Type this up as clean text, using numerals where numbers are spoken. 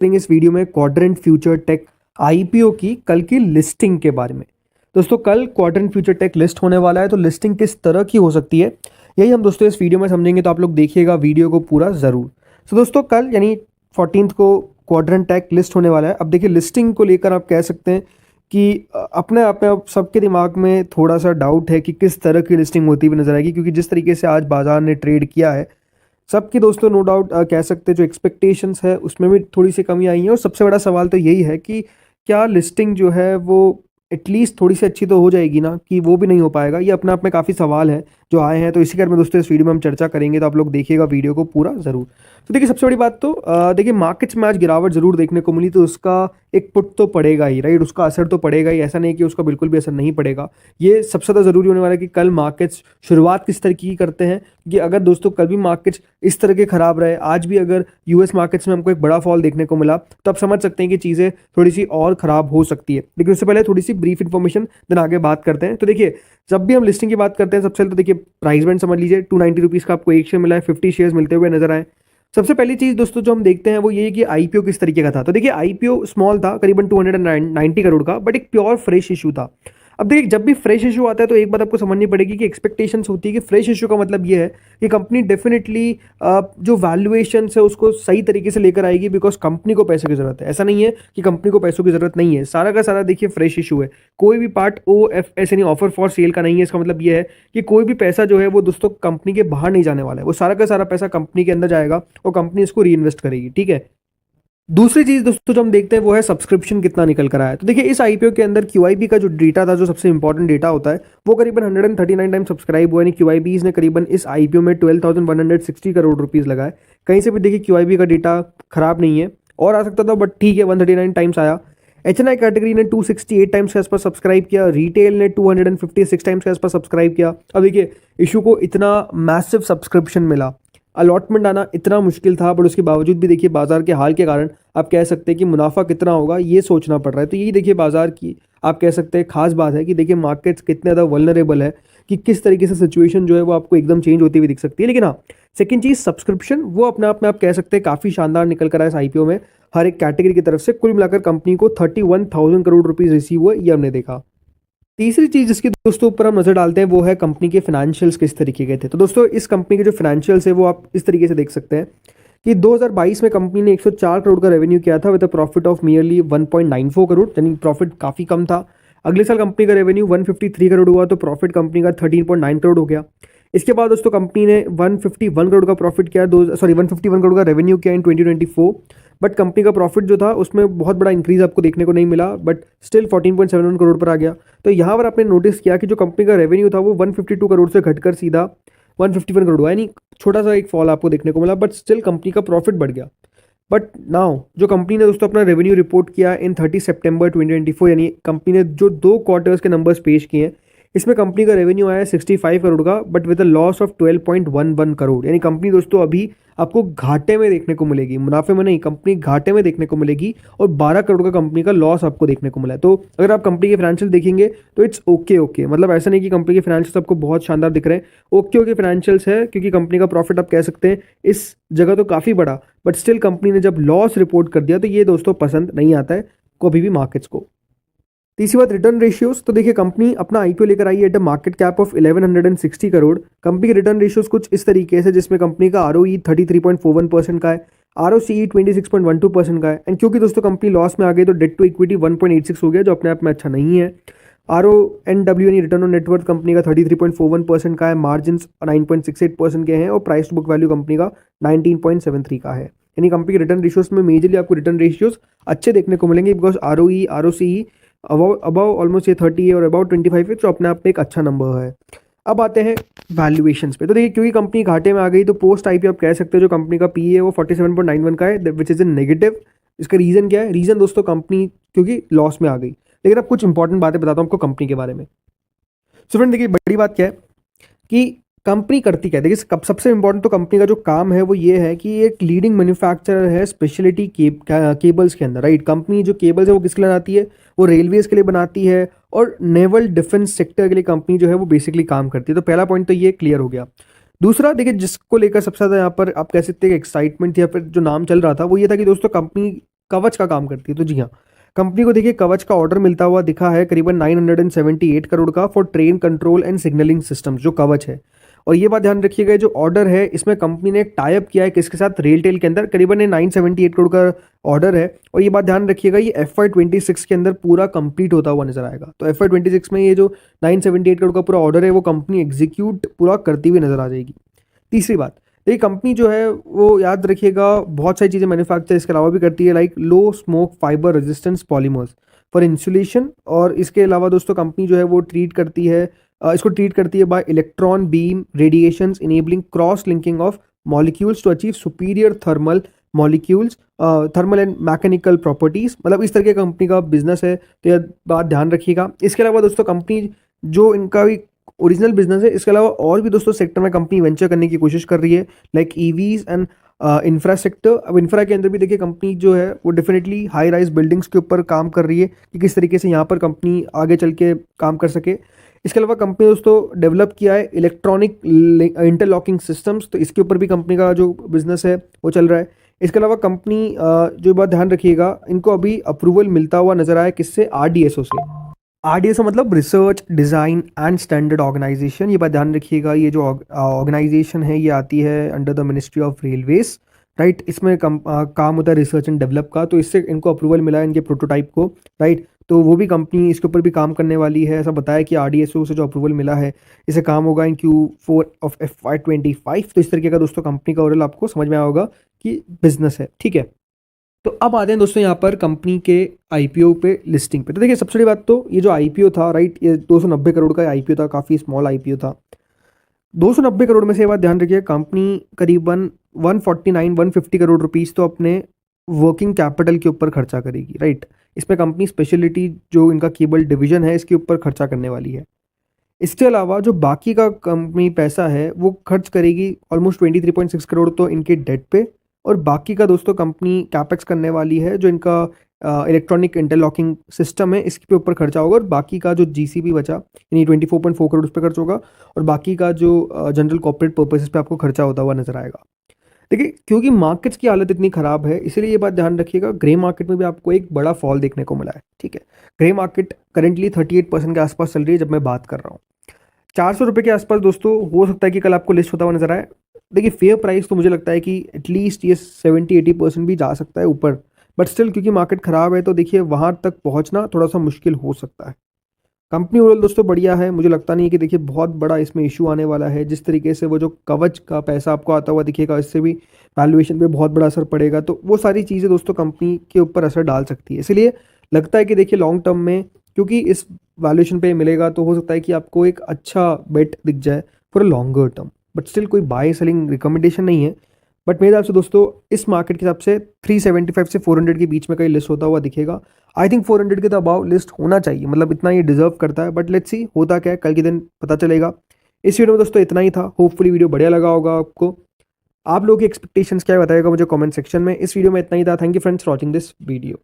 करेंगे इस वीडियो में क्वाड्रेंट फ्यूचर टेक आईपीओ की कल की लिस्टिंग के बारे में। दोस्तों कल क्वाड्रेंट फ्यूचर टेक लिस्ट होने वाला है, तो लिस्टिंग किस तरह की हो सकती है यही हम दोस्तों इस वीडियो में समझेंगे, तो आप लोग देखिएगा वीडियो को पूरा ज़रूर। तो दोस्तों कल यानी 14 को क्वाड्रेंट टेक लिस्ट होने वाला है। अब देखिए लिस्टिंग को लेकर आप कह सकते हैं कि अपने आप में अब सबके दिमाग में थोड़ा सा डाउट है कि किस तरह की लिस्टिंग होती हुई नजर आएगी, क्योंकि जिस तरीके से आज बाजार ने ट्रेड किया है सबकी दोस्तों नो डाउट कह सकते हैं जो एक्सपेक्टेशंस है उसमें भी थोड़ी सी कमी आई है। और सबसे बड़ा सवाल तो यही है कि क्या लिस्टिंग जो है वो एटलीस्ट थोड़ी सी अच्छी तो हो जाएगी ना, कि वो भी नहीं हो पाएगा। ये अपने आप में काफ़ी सवाल है जो आए हैं, तो इसी कारण में दोस्तों इस वीडियो में हम चर्चा करेंगे, तो आप लोग देखिएगा वीडियो को पूरा ज़रूर। तो देखिए सबसे बड़ी बात तो देखिए मार्केट्स में आज गिरावट जरूर देखने को मिली, तो उसका एक पुट तो पड़ेगा ही, राइट। उसका असर तो पड़ेगा ही, ऐसा नहीं कि उसका बिल्कुल भी असर नहीं पड़ेगा। ये सबसे ज़्यादा ज़रूरी होने वाला है कि कल मार्केट्स शुरुआत किस तरह की करते हैं, कि अगर दोस्तों कल भी मार्केट्स इस तरह के खराब रहे, आज भी अगर यूएस मार्केट्स में हमको एक बड़ा फॉल देखने को मिला, तो आप समझ सकते हैं कि चीज़ें थोड़ी सी और ख़राब हो सकती है। लेकिन उससे पहले थोड़ी सी ब्रीफ इन्फॉर्मेशन देन आगे बात करते हैं। तो देखिए जब भी हम लिस्टिंग की बात करते हैं सबसे पहले तो देखिए प्राइस बैंड समझ लीजिए। 290 रुपीज़ का आपको एक शेयर मिला है, 50 शेयर्स मिलते हुए नजर आए। सबसे पहली चीज दोस्तों जो हम देखते हैं वो ये है कि आईपीओ किस तरीके का था। तो देखिए आईपीओ स्मॉल था, करीबन 290 करोड़ का, बट एक प्योर फ्रेश इशू था। अब देखिए जब भी फ्रेश इशू आता है तो एक बात आपको समझनी पड़ेगी कि एक्सपेक्टेशंस होती है कि फ्रेश इशू का मतलब ये है कि कंपनी डेफिनेटली जो वैल्यूएशन है उसको सही तरीके से लेकर आएगी, बिकॉज कंपनी को पैसों की जरूरत है। ऐसा नहीं है कि कंपनी को पैसों की जरूरत नहीं है, सारा का सारा देखिए फ्रेश इशू है। कोई भी पार्ट OFS यानी ऑफर फॉर सेल का नहीं है। इसका मतलब ये है कि कोई भी पैसा जो है वो दोस्तों कंपनी के बाहर नहीं जाने वाला है, वो सारा का सारा पैसा कंपनी के अंदर जाएगा और कंपनी इसको री इन्वेस्ट करेगी, ठीक है। दूसरी चीज दोस्तों जो हम देखते हैं वो है सब्सक्रिप्शन कितना निकल कर आया। तो देखिए इस आईपीओ के अंदर QIP का जो डेटा था, जो सबसे इंपॉर्टेंट डेटा होता है, वो करीबन 139 टाइम सब्सक्राइब हुआ, यानी QIPs ने करीबन इस आईपीओ में 12,160 करोड़ रुपीज लगाए। कहीं से भी देखिए QIP का डेटा खराब नहीं है, और आ सकता था बट ठीक है, 139 टाइम्स आया। HNI कैटेगरी ने 268 टाइम्स के आसपास सब्सक्राइब किया, रिटेल ने 256 टाइम्स के आसपास सब्सक्राइब किया। अब देखिए इशू को इतना मैसिव सब्सक्रिप्शन मिला, अलॉटमेंट आना इतना मुश्किल था, बट उसके बावजूद भी देखिए बाजार के हाल के कारण आप कह सकते हैं कि मुनाफा कितना होगा ये सोचना पड़ रहा है। तो यही देखिए बाजार की आप कह सकते हैं खास बात है कि देखिए मार्केट्स कितने ज़्यादा वल्नरेबल है, कि किस तरीके से सिचुएशन जो है वो आपको एकदम चेंज होती हुई दिख सकती है। लेकिन हाँ, सेकंड चीज़ सब्सक्रिप्शन, वो अपने आप में आप कह सकते हैं काफ़ी शानदार निकल कर आया इस आईपीओ में। हर एक कैटेगरी की तरफ से कुल मिलाकर कंपनी को 31,000 करोड़ रुपीज़ रिसीव हुए, ये हमने देखा। तीसरी चीज जिसके दोस्तों ऊपर हम नजर डालते हैं वो है कंपनी के फाइनेंशियल्स किस तरीके के थे। तो दोस्तों इस कंपनी के जो फाइनेंशियल्स है वो आप इस तरीके से देख सकते हैं कि 2022 में कंपनी ने 104 करोड़ का रेवेन्यू किया था, with a profit of nearly 1.94 crore, यानी प्रॉफिट काफी कम था। अगले साल कंपनी का रेवेन्यू 153 करोड़ हुआ, तो प्रॉफिट कंपनी का 13.9 करोड़ हो गया। इसके बाद दोस्तों कंपनी ने 151 करोड़ का प्रॉफिट किया, 151 करोड़ का रेवेन्यू किया इन 2024। बट कंपनी का प्रॉफिट जो था उसमें बहुत बड़ा इंक्रीज आपको देखने को नहीं मिला, बट स्टिल 14.71 करोड़ पर आ गया। तो यहाँ पर आपने नोटिस किया कि जो कंपनी का रेवेन्यू था वो 152 करोड़ से घटकर सीधा 151 करोड़ हुआ, यानी छोटा सा एक फॉल आपको देखने को मिला, बट स्टिल कंपनी का प्रॉफिट बढ़ गया। बट नाउ जो कंपनी ने दोस्तों अपना रेवेन्यू रिपोर्ट किया इन 30 सितंबर 2024, यानी कंपनी ने जो 2 क्वार्टर्स के नंबर्स पेश किए हैं, इसमें कंपनी का रेवेन्यू आया 65 करोड़ का, but with a loss of 12.11 crore, यानी कंपनी दोस्तों अभी आपको घाटे में देखने को मिलेगी, मुनाफे में नहीं, कंपनी घाटे में देखने को मिलेगी। और 12 करोड़ का कंपनी का लॉस आपको देखने को मिला है। तो अगर आप कंपनी के फाइनेंशियल देखेंगे तो इट्स ओके, मतलब ऐसा नहीं कि कंपनी के फाइनेंशियल्स आपको बहुत शानदार दिख रहे हैं, ओके फाइनेंशियल्स है, क्योंकि कंपनी का प्रॉफिट आप कह सकते हैं इस जगह तो काफ़ी बड़ा, बट स्टिल कंपनी ने जब लॉस रिपोर्ट कर दिया तो ये दोस्तों पसंद नहीं आता है कभी भी मार्केट्स को। तीसरी बात रिटर्न रेशियोज। तो देखिए कंपनी अपना आईपीओ लेकर आई है at a market cap of 1160 crore. Company के रिटर्न रेशियोज कुछ इस तरीके से, जिसमें कंपनी का ROE 33.41% का है, ROCE 26.12% का है। एंड क्योंकि दोस्तों कंपनी लॉस में आ गई तो डेट टू इक्विटी 1.86 हो गया, जो अपने आप में अच्छा नहीं है। RONW यानी रिटर्न ऑन नेटवर्थ कंपनी का 33.41% का है, मार्जिन 9.68% के हैं, और price to book value company का 19.73 का है। यानी कंपनी के रिटर्न रेशियोज में मेजरली आपको रिटर्न रेशियोज अच्छे देखने को मिलेंगे, because ROE ROCE about almost ये 30 है और अबाउट 25 है, तो अपने आप में एक अच्छा नंबर है। अब आते हैं वैल्यूएशंस पे। तो देखिए क्योंकि कंपनी घाटे में आ गई तो पोस्ट आईपीओ आप कह सकते हो जो कंपनी का PE है वो 47.91 का है, विच इज़ इन नेगेटिव। इसका रीज़न क्या है? रीज़न दोस्तों कंपनी क्योंकि लॉस में आ गई। लेकिन अब कुछ इंपॉर्टेंट बातें बताता हूँ आपको कंपनी के बारे में। सो फ्रेंड देखिए बड़ी बात क्या है कि कंपनी करती क्या है। देखिए सबसे इंपॉर्टेंट तो कंपनी का जो काम है वो ये है कि एक लीडिंग मैन्युफैक्चरर है स्पेशलिटी केबल्स के अंदर, राइट। कंपनी जो केबल्स है वो किसके लिए बनाती है? वो रेलवेज के लिए बनाती है, और नेवल डिफेंस सेक्टर के लिए कंपनी जो है वो बेसिकली काम करती है। तो पहला पॉइंट तो ये क्लियर हो गया। दूसरा देखिए जिसको लेकर सबसे ज़्यादा यहाँ पर आप कह सकते हैं एक्साइटमेंट या फिर जो नाम चल रहा था वो ये था कि दोस्तों कंपनी कवच का काम करती है। तो जी हाँ, कंपनी को देखिए कवच का ऑर्डर मिलता हुआ दिखा है करीबन 978 करोड़ का for train control and signalling system, जो कवच है। और ये बात ध्यान रखिएगा, जो ऑर्डर है इसमें कंपनी ने एक टाई अप किया है किसके साथ, रेलटेल के अंदर। करीबन ये 978 करोड़ का ऑर्डर है। और ये बात ध्यान रखिएगा, ये FY26 के अंदर पूरा कंप्लीट होता हुआ नजर आएगा। तो FY26 में ये जो 978 करोड़ का पूरा ऑर्डर है वो कंपनी एग्जीक्यूट पूरा करती हुई नजर आ जाएगी। तीसरी बात, ये कंपनी जो है वो याद रखिएगा बहुत सारी चीज़ें मैन्युफैक्चर इसके अलावा भी करती है, like low smoke fibre resistance polymers for insulation. और इसके अलावा दोस्तों कंपनी जो है वो इसको ट्रीट करती है by electron beam radiations enabling cross linking of molecules to achieve superior thermal and mechanical properties. मतलब इस तरह की कंपनी का बिजनेस है, तो यह बात ध्यान रखिएगा। इसके अलावा दोस्तों कंपनी जो इनका भी ओरिजिनल बिजनेस है, इसके अलावा और भी दोस्तों सेक्टर में कंपनी वेंचर करने की कोशिश कर रही है, like EVs and infra sector. अब इंफ्रा के अंदर भी देखिए कंपनी जो है वो डेफिनेटली हाई राइज बिल्डिंग्स के ऊपर काम कर रही है कि किस तरीके से यहाँ पर कंपनी आगे चल के काम कर सके। इसके अलावा कंपनी दोस्तों डेवलप किया है इलेक्ट्रॉनिक इंटरलॉकिंग सिस्टम्स, तो इसके ऊपर भी कंपनी का जो बिजनेस है वो चल रहा है। इसके अलावा कंपनी जो बात ध्यान रखिएगा, इनको अभी अप्रूवल मिलता हुआ नजर आया किससे, RDSO से। RDSO मतलब research design and standard organisation. ये बात ध्यान रखिएगा, ये जो ऑर्गेनाइजेशन है ये आती है under the ministry of railways, right. इसमें काम होता है रिसर्च एंड डेवलप का। तो इससे इनको अप्रूवल मिला है इनके प्रोटोटाइप को, राइट। तो वो भी कंपनी इसके ऊपर भी काम करने वाली है। ऐसा बताया कि RDSO से जो अप्रूवल मिला है इसे काम होगा इन Q4 ऑफ FY25। तो इस तरीके का दोस्तों कंपनी का ओवरऑल आपको समझ में आया होगा कि बिजनेस है, ठीक है। तो अब आते हैं दोस्तों यहाँ पर कंपनी के IPO पे, लिस्टिंग पे। तो देखिए सबसे बड़ी बात तो ये जो IPO था, राइट, ये 290 करोड़ का IPO था, काफ़ी स्मॉल IPO था। 290 करोड़ में से ये बात ध्यान रखिए, कंपनी करीबन 150 करोड़ रुपीस तो अपने वर्किंग कैपिटल के ऊपर खर्चा करेगी, राइट। इसमें कंपनी स्पेशलिटी जो इनका केबल डिवीजन है इसके ऊपर खर्चा करने वाली है। इसके अलावा जो बाकी का कंपनी पैसा है वो खर्च करेगी ऑलमोस्ट 23.6 करोड़ तो इनके डेट पे। और बाकी का दोस्तों कंपनी कैपेक्स करने वाली है, जो इनका इलेक्ट्रॉनिक इंटरलॉकिंग सिस्टम है इसके ऊपर खर्चा होगा। और बाकी का जो GCP बचा यानी 24.4 करोड़ उस पर खर्च होगा। और बाकी का जो जनरल कॉर्पोरेट पर्पसेस पे आपको खर्चा होता हुआ नजर आएगा। देखिए क्योंकि मार्केट्स की हालत इतनी ख़राब है, इसलिए ये बात ध्यान रखिएगा, ग्रे मार्केट में भी आपको एक बड़ा फॉल देखने को मिला है, ठीक है। ग्रे मार्केट करेंटली 38% के आसपास चल रही है जब मैं बात कर रहा हूँ। 400 रुपये के आसपास दोस्तों हो सकता है कि कल आपको लिस्ट होता हुआ नजर आए। देखिए फेयर प्राइस तो मुझे लगता है कि एटलीस्ट ये 70-80% भी जा सकता है ऊपर, बट स्टिल क्योंकि मार्केट ख़राब है तो देखिए वहाँ तक पहुँचना थोड़ा सा मुश्किल हो सकता है। कंपनी ओवरऑल दोस्तों बढ़िया है, मुझे लगता नहीं है कि देखिए बहुत बड़ा इसमें इशू आने वाला है। जिस तरीके से वो जो कवच का पैसा आपको आता हुआ दिखेगा, इससे भी वैल्यूएशन पे बहुत बड़ा असर पड़ेगा। तो वो सारी चीज़ें दोस्तों कंपनी के ऊपर असर डाल सकती है। इसलिए लगता है कि देखिए लॉन्ग टर्म में क्योंकि इस वैल्यूएशन पे मिलेगा तो हो सकता है कि आपको एक अच्छा बेट दिख जाए for a longer term. But still कोई बाय सेलिंग रिकमेंडेशन नहीं है। बट मेरे हिसाब से दोस्तों इस मार्केट के हिसाब से 375 से 400 के बीच में कहीं लिस्ट होता हुआ दिखेगा। आई थिंक 400 के तो अबाव लिस्ट होना चाहिए, मतलब इतना ये डिजर्व करता है। बट लेट्स सी होता क्या है, कल के दिन पता चलेगा। इस वीडियो में दोस्तों इतना ही था। होपफुली वीडियो बढ़िया लगा होगा आपको। आप लोगों की एक्सपेक्टेशंस क्या है बताइएगा मुझे कमेंट सेक्शन में। इस वीडियो में इतना ही था। Thank you friends for watching this video.